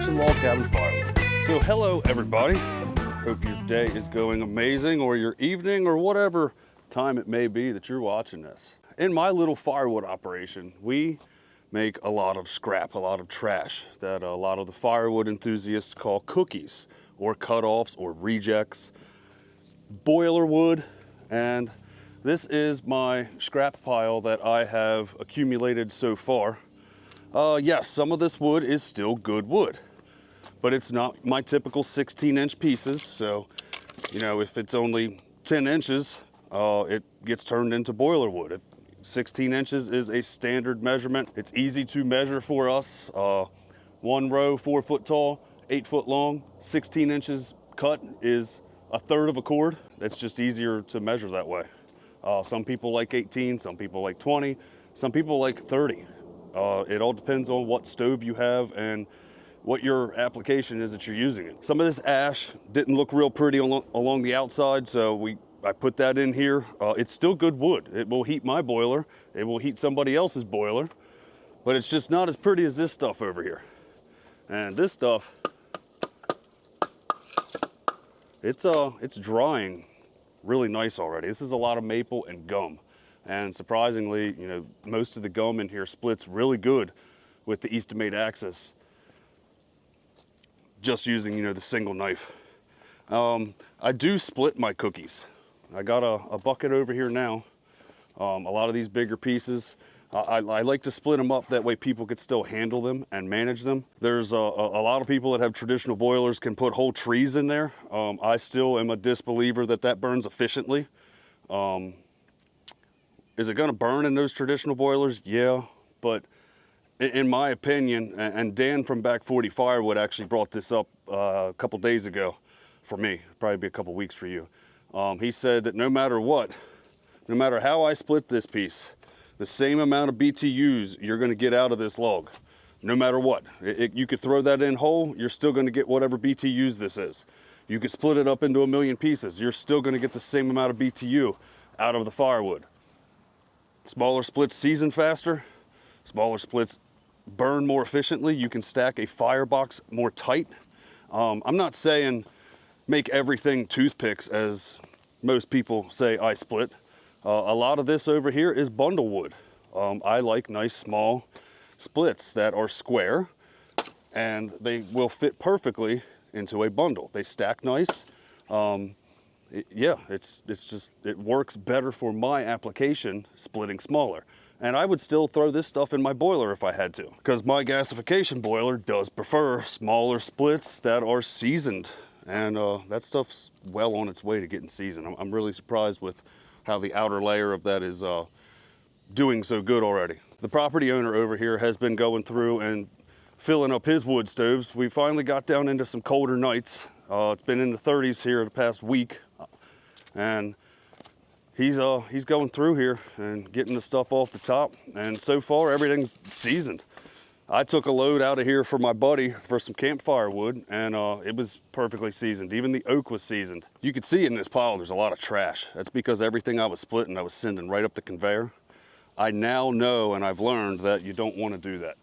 construction log cabin firewood. So hello everybody. Hope your day is going amazing, or your evening, or whatever time it may be that you're watching this. In my little firewood operation, we make a lot of scrap, a lot of trash that a lot of the firewood enthusiasts call cookies, or cutoffs, or rejects, boiler wood, and this is my scrap pile that I have accumulated so far. Yes, some of this wood is still good wood, but it's not my typical 16-inch pieces. So, you know, if it's only 10 inches, it gets turned into boiler wood. If 16 inches is a standard measurement. It's easy to measure for us. One row, 4 foot tall, 8 foot long, 16 inches cut is a third of a cord. It's just easier to measure that way. Some people like 18, some people like 20, some people like 30. It all depends on what stove you have and what your application is that you're using it. Some of this ash didn't look real pretty along the outside, so I put that in here. It's still good wood. It will heat my boiler. It will heat somebody else's boiler, but it's just not as pretty as this stuff over here. And this stuff, it's drying really nice already. This is a lot of maple and gum. And surprisingly, you know, most of the gum in here splits really good with the Eastonmade Axis, just using, you know, the single knife. I do split my cookies. I got a bucket over here now. A lot of these bigger pieces, I like to split them up, that way people could still handle them and manage them. There's a lot of people that have traditional boilers can put whole trees in there. I still am a disbeliever that burns efficiently. Is it gonna burn in those traditional boilers? Yeah, but in my opinion, and Dan from Back 40 Firewood actually brought this up a couple days ago for me, probably be a couple weeks for you. He said that no matter what, no matter how I split this piece, the same amount of BTUs you're gonna get out of this log, no matter what. You could throw that in whole, you're still gonna get whatever BTUs this is. You could split it up into a million pieces, you're still gonna get the same amount of BTU out of the firewood. Smaller splits season faster, smaller splits burn more efficiently. You can stack a firebox more tight. I'm not saying make everything toothpicks, as most people say I split. A lot of this over here is bundle wood. I like nice small splits that are square, and they will fit perfectly into a bundle. They stack nice. It works better for my application splitting smaller. And I would still throw this stuff in my boiler if I had to, because my gasification boiler does prefer smaller splits that are seasoned. And that stuff's well on its way to getting seasoned. I'm really surprised with how the outer layer of that is doing so good already. The property owner over here has been going through and filling up his wood stoves. We finally got down into some colder nights. It's been in the 30s here the past week. And he's going through here and getting the stuff off the top. And so far, everything's seasoned. I took a load out of here for my buddy for some campfire wood, and it was perfectly seasoned. Even the oak was seasoned. You can see in this pile, there's a lot of trash. That's because everything I was splitting, I was sending right up the conveyor. I now know, and I've learned, that you don't want to do that.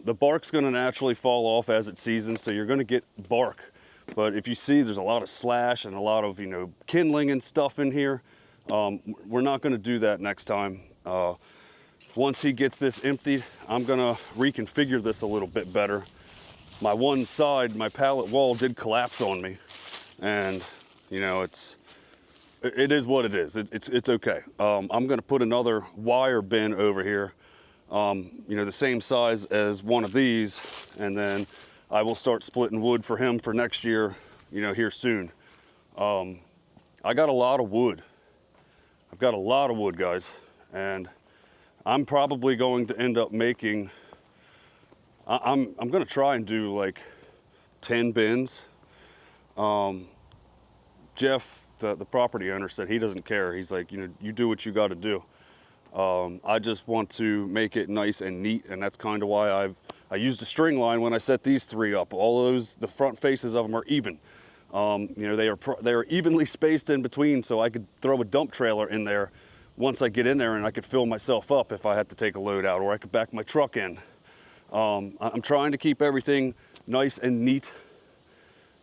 The bark's gonna naturally fall off as it seasons, so you're gonna get bark. But if you see there's a lot of slash and a lot of, you know, kindling and stuff in here, we're not gonna do that next time. Once he gets this emptied, I'm gonna reconfigure this a little bit better. My one side, my pallet wall did collapse on me, and you know, it is what it is. It's okay. I'm gonna put another wire bin over here, you know, the same size as one of these, and then I will start splitting wood for him for next year, you know, here soon. I got a lot of wood. I've got a lot of wood, guys, and I'm probably going to end up making, I'm gonna try and do like 10 bins. Jeff, the property owner, said he doesn't care. He's like, you know, you do what you gotta do. I just want to make it nice and neat, and that's kind of why I used a string line when I set these three up. All of those, the front faces of them are even. You know, they are evenly spaced in between, so I could throw a dump trailer in there once I get in there, and I could fill myself up if I had to take a load out, or I could back my truck in. I'm trying to keep everything nice and neat.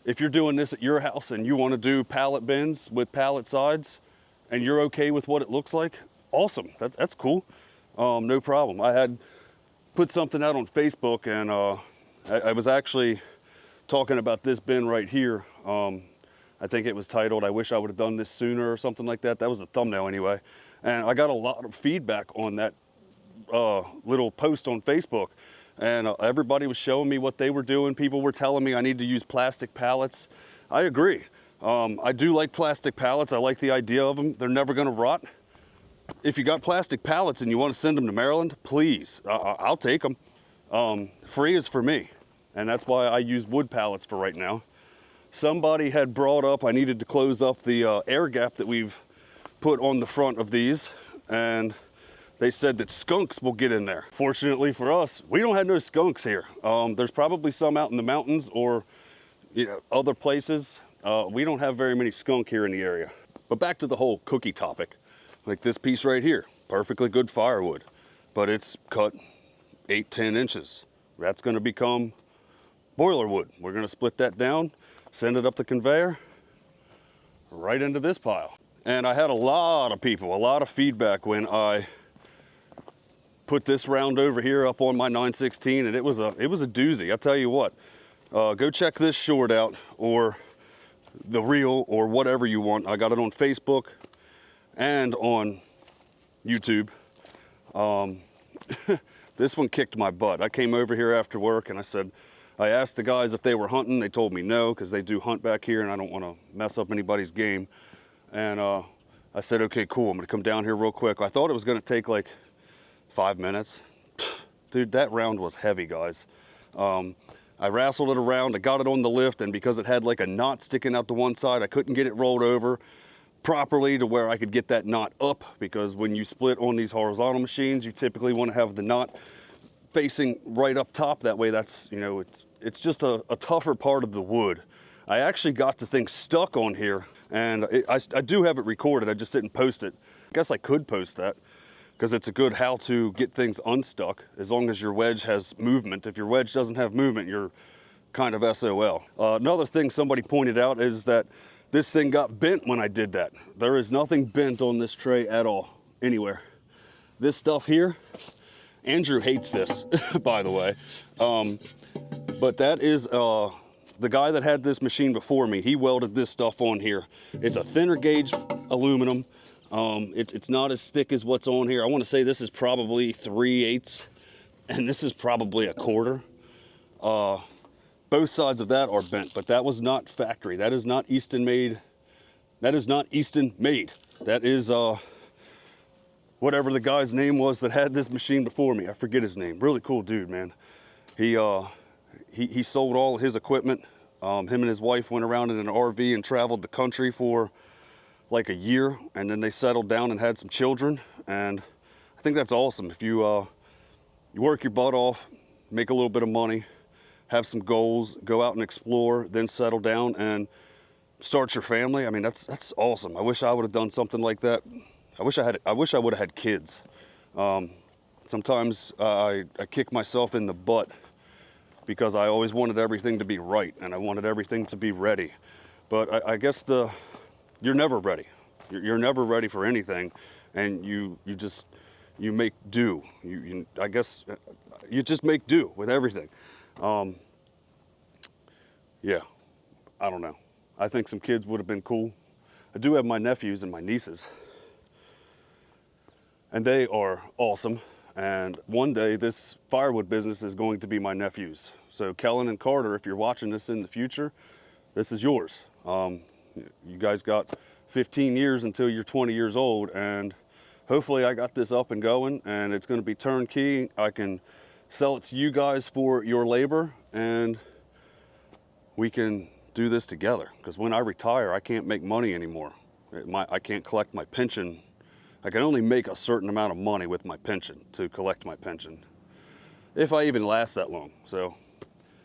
If you're doing this at your house and you want to do pallet bins with pallet sides and you're okay with what it looks like, awesome. That's cool. No problem. I had put something out on Facebook, and I was actually talking about this bin right here. I think it was titled, "I wish I would have done this sooner," or something like that. That was the thumbnail anyway. And I got a lot of feedback on that little post on Facebook. And everybody was showing me what they were doing. People were telling me I need to use plastic pallets. I agree. I do like plastic pallets. I like the idea of them. They're never gonna rot. If you got plastic pallets and you want to send them to Maryland, please, I'll take them. Free is for me. And that's why I use wood pallets for right now. Somebody had brought up I needed to close up the air gap that we've put on the front of these, and they said that skunks will get in there. Fortunately for us, we don't have no skunks here. There's probably some out in the mountains or other places. We don't have very many skunk here in the area. But back to the whole cookie topic. Like this piece right here, perfectly good firewood, but it's cut 8-10 inches. That's gonna become boiler wood. We're gonna split that down, send it up the conveyor, right into this pile. And I had a lot of people, a lot of feedback when I put this round over here up on my 916, and it was a doozy. I tell you what, go check this short out, or the reel, or whatever you want. I got it on Facebook and on YouTube. This one kicked my butt. I came over here after work and I asked the guys if they were hunting. They told me no, because they do hunt back here and I don't want to mess up anybody's game. And I said, okay, cool, I'm gonna come down here real quick. I thought it was gonna take like 5 minutes. Dude, that round was heavy, guys. I wrestled it around, I got it on the lift, and because it had like a knot sticking out to one side, I couldn't get it rolled over properly to where I could get that knot up, because when you split on these horizontal machines, you typically want to have the knot facing right up top. That way that's, it's just a tougher part of the wood. I actually got the thing stuck on here, and I do have it recorded, I just didn't post it. I guess I could post that, because it's a good how to get things unstuck, as long as your wedge has movement. If your wedge doesn't have movement, you're kind of SOL. Another thing somebody pointed out is that this thing got bent when I did that. There is nothing bent on this tray at all, anywhere. This stuff here, Andrew hates this, by the way. But that is, the guy that had this machine before me, he welded this stuff on here. It's a thinner gauge aluminum. It's not as thick as what's on here. I want to say this is probably 3/8, and this is probably 1/4. Both sides of that are bent, but that was not factory. That is not Eastonmade. That is not Eastonmade. That is whatever the guy's name was that had this machine before me. I forget his name. Really cool dude, man. He sold all his equipment. Him and his wife went around in an RV and traveled the country for like a year, and then they settled down and had some children. And I think that's awesome. If you work your butt off, make a little bit of money, have some goals, go out and explore, then settle down and start your family. I mean, that's awesome. I wish I would have done something like that. I wish I would have had kids. Sometimes I kick myself in the butt because I always wanted everything to be right and I wanted everything to be ready. But I guess you're never ready. You're never ready for anything, and you make do. I guess you just make do with everything. Yeah, I don't know. I think some kids would have been cool. I do have my nephews and my nieces, and they are awesome. And one day this firewood business is going to be my nephews. So Kellen and Carter, if you're watching this in the future, this is yours. You guys got 15 years until you're 20 years old, and hopefully I got this up and going, and it's going to be turnkey. I can sell it to you guys for your labor, and we can do this together. Because when I retire, I can't make money anymore. I can't collect my pension. I can only make a certain amount of money with my pension to collect my pension, if I even last that long. So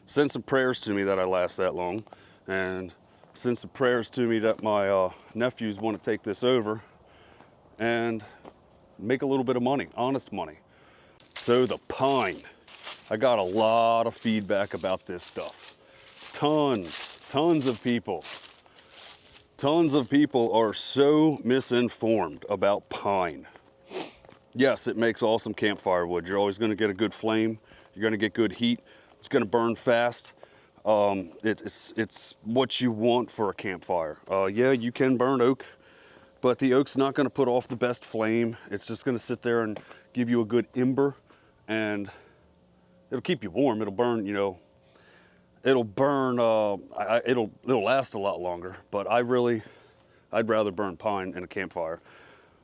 send some prayers to me that I last that long, and send some prayers to me that my nephews want to take this over and make a little bit of money, honest money. So the pine, I got a lot of feedback about this stuff. tons of people are so misinformed about pine. Yes, it makes awesome campfire wood. You're always going to get a good flame. You're going to get good heat. It's going to burn fast. It's what you want for a campfire. Yeah, you can burn oak, but the oak's not going to put off the best flame. It's just going to sit there and give you a good ember, and it'll keep you warm. It'll burn, you know, it'll burn, it'll last a lot longer, but I'd rather burn pine in a campfire.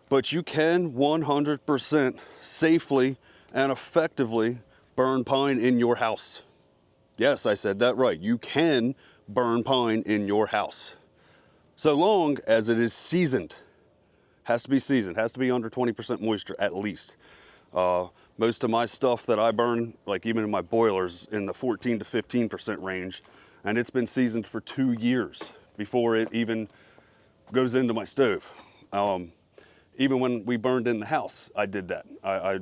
But you can 100% safely and effectively burn pine in your house. Yes, I said that right. You can burn pine in your house, so long as it is seasoned. Has to be seasoned, has to be under 20% moisture at least. Most of my stuff that I burn, like even in my boilers, in the 14 to 15% range, and it's been seasoned for 2 years before it even goes into my stove. Even when we burned in the house, I did that. I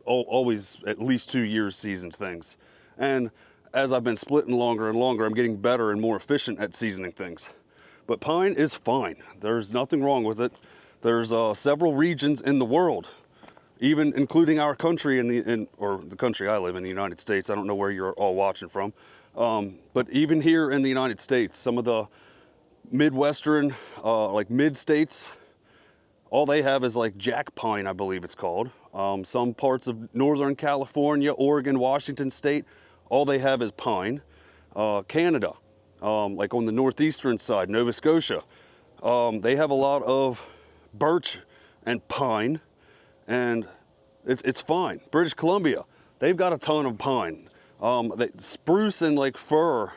always at least 2 years seasoned things. And as I've been splitting longer and longer, I'm getting better and more efficient at seasoning things. But pine is fine. There's nothing wrong with it. There's several regions in the world, even including our country or the country I live in, the United States. I don't know where you're all watching from. But even here in the United States, some of the Midwestern, like mid-states, all they have is like jack pine, I believe it's called. Some parts of Northern California, Oregon, Washington State, all they have is pine. Canada, like on the northeastern side, Nova Scotia, they have a lot of birch and pine, and it's fine. British Columbia, they've got a ton of pine. Spruce and like fir,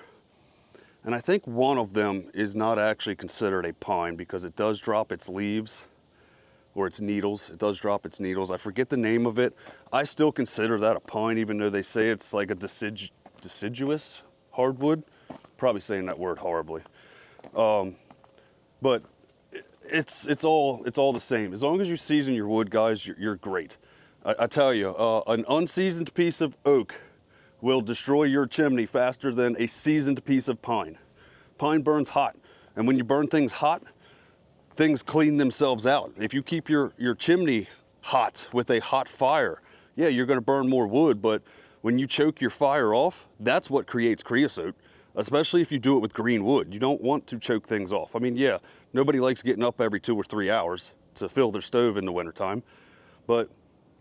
and I think one of them is not actually considered a pine because it does drop its leaves or its needles. It does drop its needles. I forget the name of it. I still consider that a pine, even though they say it's like a deciduous hardwood. Probably saying that word horribly. But it's all the same. As long as you season your wood, guys, you're great. I tell you, an unseasoned piece of oak will destroy your chimney faster than a seasoned piece of pine. Pine burns hot, and when you burn things hot, things clean themselves out. If you keep your chimney hot with a hot fire, yeah, you're gonna burn more wood, but when you choke your fire off, that's what creates creosote, especially if you do it with green wood. You don't want to choke things off. I mean, yeah, nobody likes getting up every 2 or 3 hours to fill their stove in the wintertime, but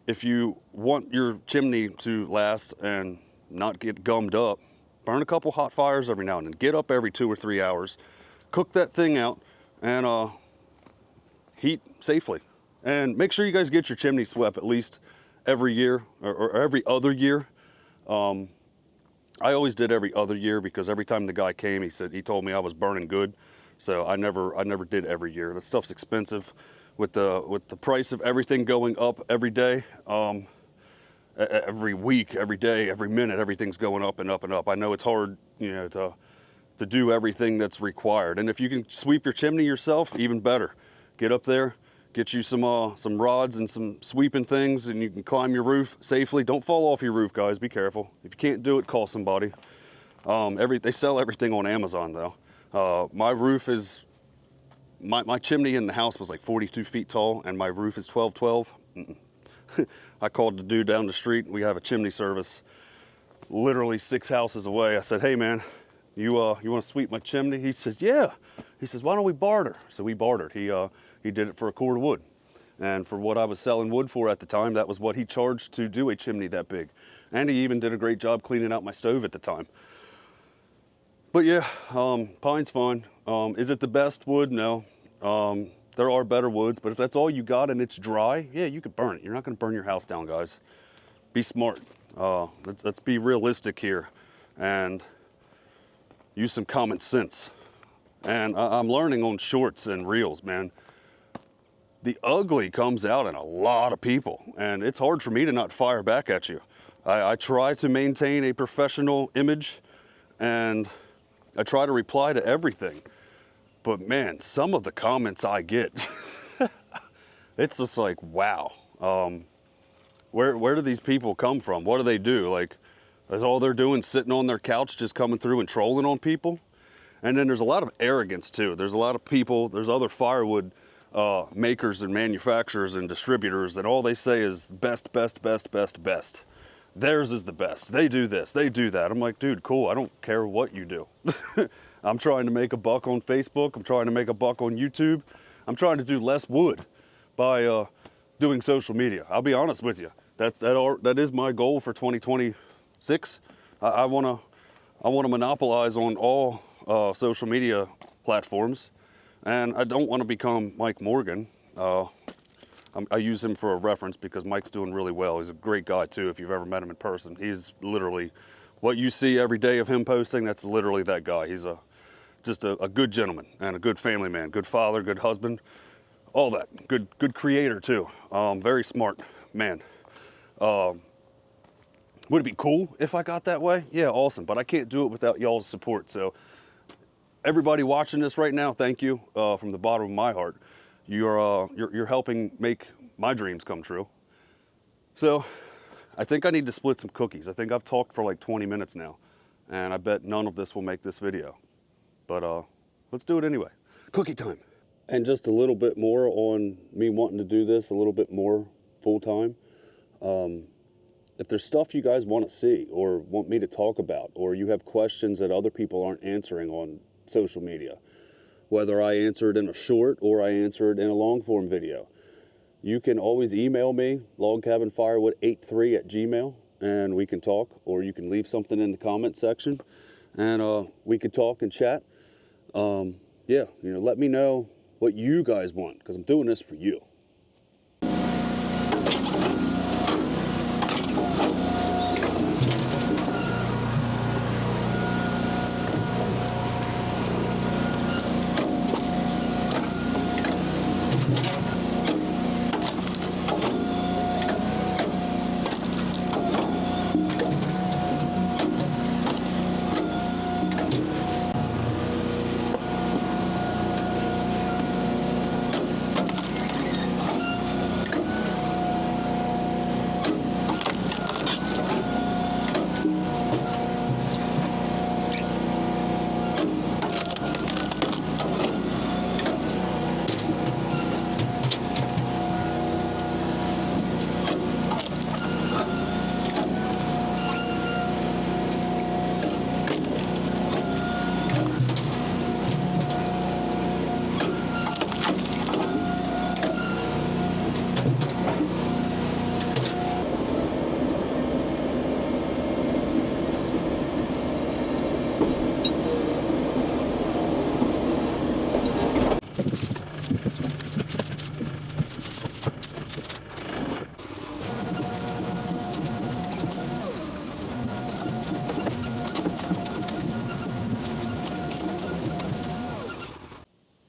if you want your chimney to last and not get gummed up, burn a couple hot fires every now and then. Get up every 2 or 3 hours, cook that thing out, and heat safely. And make sure you guys get your chimney swept at least every year or every other year. I always did every other year because every time the guy came, he told me I was burning good. So I never did every year. The stuff's expensive with the price of everything going up every day. Every week, every day, every minute, everything's going up and up and up. I know it's hard, you know, to do everything that's required. And if you can sweep your chimney yourself, even better. Get up there, get you some rods and some sweeping things, and you can climb your roof safely. Don't fall off your roof, guys. Be careful. If you can't do it, call somebody. They sell everything on Amazon, though. My roof is, my chimney in the house was like 42 feet tall, and my roof is 12. I called the dude down the street. We have a chimney service literally 6 houses away. I said, hey, man, you want to sweep my chimney? He says, yeah. He says, why don't we barter? So we bartered. He did it for a cord of wood. And for what I was selling wood for at the time, that was what he charged to do a chimney that big. And he even did a great job cleaning out my stove at the time. But yeah, pine's fine. Is it the best wood? No. There are better woods, but if that's all you got and it's dry, yeah, you could burn it. You're not gonna burn your house down, guys. Be smart. Let's be realistic here and use some common sense. And I'm learning on shorts and reels, man. The ugly comes out in a lot of people, and it's hard for me to not fire back at you. I try to maintain a professional image, and I try to reply to everything. But man, some of the comments I get, it's just like, wow. Where do these people come from? What do they do? Like, That's all they're doing, sitting on their couch, just coming through and trolling on people. And then there's a lot of arrogance too. There's a lot of people, there's other firewood makers and manufacturers and distributors that all they say is best, best, best, best, best. Theirs is the best. They do this, they do that. I'm like, dude, cool, I don't care what you do. I'm trying to make a buck on Facebook. I'm trying to make a buck on YouTube. I'm trying to do less wood by doing social media. I'll be honest with you. That is my goal for 2026. I wanna monopolize on all social media platforms, and I don't want to become Mike Morgan. I use him for a reference because Mike's doing really well. He's a great guy too, if you've ever met him in person. He's literally, what you see every day of him posting, that's literally that guy. He's just a good gentleman and a good family man, good father, good husband, all that. Good creator too. Very smart man. Would it be cool if I got that way? Yeah, awesome, but I can't do it without y'all's support. So everybody watching this right now, thank you from the bottom of my heart. You're helping make my dreams come true. So I think I need to split some cookies. I think I've talked for like 20 minutes now, and I bet none of this will make this video. But let's do it anyway. Cookie time. And just a little bit more on me wanting to do this a little bit more full time. If there's stuff you guys want to see or want me to talk about, or you have questions that other people aren't answering on social media, whether I answer it in a short or I answer it in a long form video, you can always email me, logcabinfirewood83@gmail, and we can talk, or you can leave something in the comment section and we could talk and chat. Yeah, let me know what you guys want, because I'm doing this for you.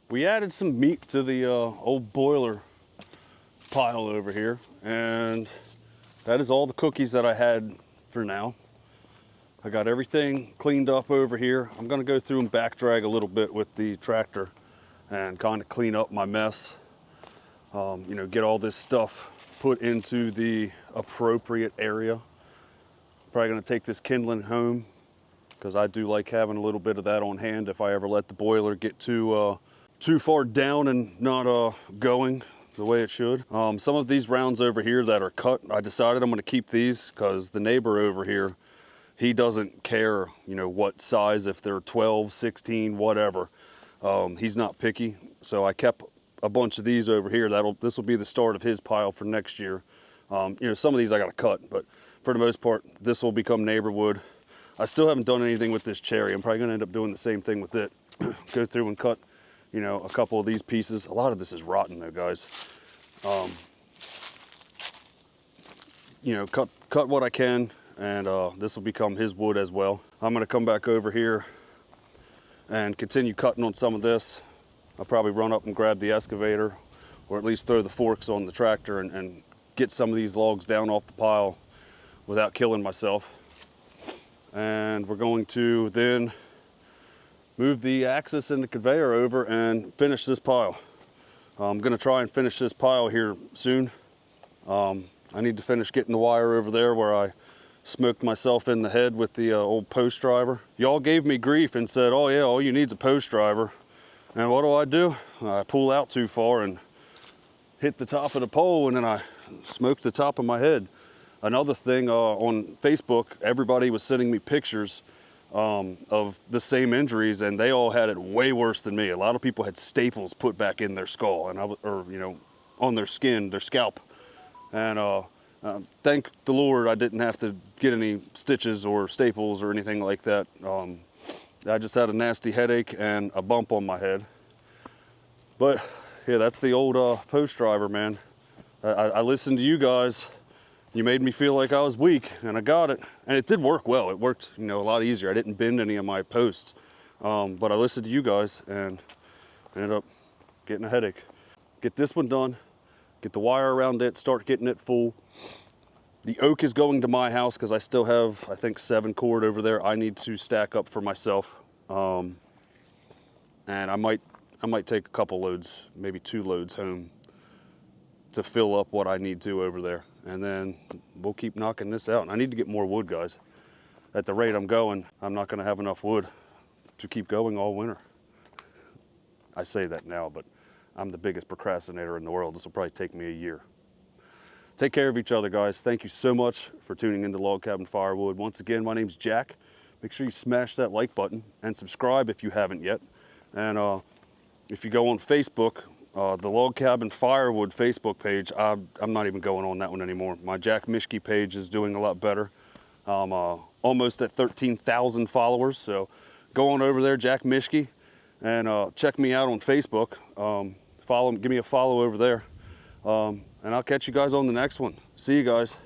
We added some meat to the old boiler pile over here, and that is all the cookies that I had for now. I got everything cleaned up over here. I'm gonna go through and back drag a little bit with the tractor and kind of clean up my mess. Get all this stuff put into the appropriate area. Probably gonna take this kindling home, because I do like having a little bit of that on hand if I ever let the boiler get too far down and not going the way it should. Some of these rounds over here that are cut, I decided I'm gonna keep these because the neighbor over here, he doesn't care, what size, if they're 12, 16, whatever. He's not picky. So I kept a bunch of these over here. This will be the start of his pile for next year. Some of these I gotta cut, but for the most part, this will become neighbor wood. I still haven't done anything with this cherry. I'm probably gonna end up doing the same thing with it. Go through and cut, a couple of these pieces. A lot of this is rotten though, guys. Cut what I can, and this will become his wood as well. I'm gonna come back over here and continue cutting on some of this. I'll probably run up and grab the excavator, or at least throw the forks on the tractor and get some of these logs down off the pile without killing myself. And we're going to then move the Axis and the conveyor over and finish this pile. I'm gonna try and finish this pile here soon. I need to finish getting the wire over there where I smoked myself in the head with the old post driver. Y'all gave me grief and said, oh yeah, all you need is a post driver. And what do? I pull out too far and hit the top of the pole, and then I smoked the top of my head. Another thing, on Facebook, everybody was sending me pictures of the same injuries, and they all had it way worse than me. A lot of people had staples put back in their skull, and or you know, on their skin, their scalp. And thank the Lord I didn't have to get any stitches or staples or anything like that. I just had a nasty headache and a bump on my head. But yeah, that's the old post driver, man. I listened to you guys. You made me feel like I was weak, and I got it. And it did work well. It worked, you know, a lot easier. I didn't bend any of my posts. But I listened to you guys and ended up getting a headache. Get this one done. Get the wire around it, start getting it full. The oak is going to my house because I still have, I think, 7 cord over there I need to stack up for myself. And I might take a couple loads, maybe 2 loads home to fill up what I need to over there. And then we'll keep knocking this out. And I need to get more wood, guys. At the rate I'm going, I'm not gonna have enough wood to keep going all winter. I say that now, but I'm the biggest procrastinator in the world. This will probably take me a year. Take care of each other, guys. Thank you so much for tuning into Log Cabin Firewood. Once again, my name's Jack. Make sure you smash that like button and subscribe if you haven't yet. And if you go on Facebook, the Log Cabin Firewood Facebook page, I'm not even going on that one anymore. My Jack Mischke page is doing a lot better. I'm almost at 13,000 followers, so go on over there, Jack Mischke, and check me out on Facebook. Give me a follow over there. And I'll catch you guys on the next one. See you guys.